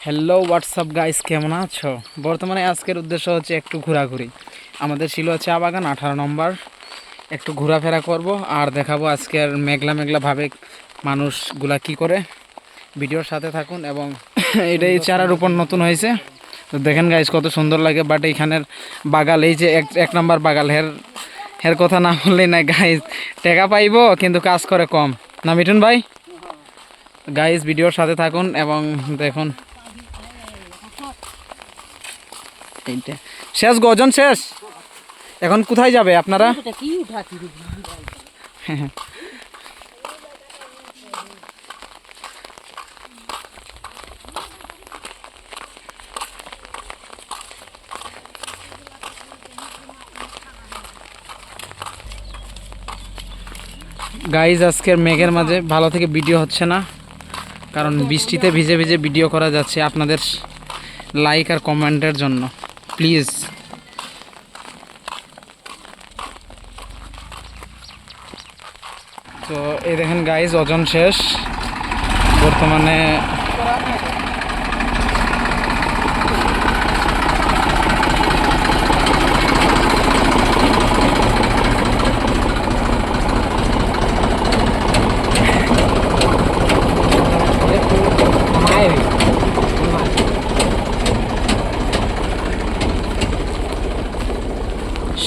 Hello WhatsApp guys, কেমন আছো? বর্তমানে আজকের উদ্দেশ্য হচ্ছে একটু ঘোরাঘুরি। আমাদের শিলুয়া চা বাগান 18 নম্বর একটু ঘোরাফেরা করব আর দেখাবো আজকের মেঘলা মেঘলা ভাবে মানুষগুলা কি করে। ভিডিওর সাথে থাকুন এবং এটাই চারার উপর নতুন হয়েছে, তো দেখেন গাইস কত সুন্দর লাগে। বাট এইখানের বাগাল, এই যে এক নম্বর বাগাল, হের কথা না বললেই না গাইস, টাকা পাইবো কিন্তু কাজ করে কম না মিঠুন ভাই? গাইস ভিডিওর সাথে থাকুন এবং দেখুন। এইটা শেষ, গজন শেষ। এখন কোথায় যাবে আপনারা? গাইজ আজকের মেঘের মাঝে ভালো থেকে ভিডিও হচ্ছে না, কারণ বৃষ্টিতে ভিজে ভিজে ভিডিও করা যাচ্ছে। আপনাদের লাইক আর কমেন্টের জন্য প্লিজ। তো এই দেখেন গাইজ, ওজন শেষ বর্তমানে।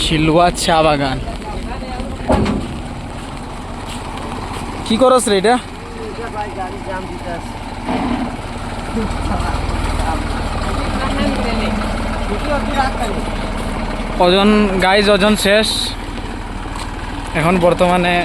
শিলুয়া চা বাগান কি করস রে? এটা ওজন গাইজ, ওজন শেষ এখন বর্তমানে।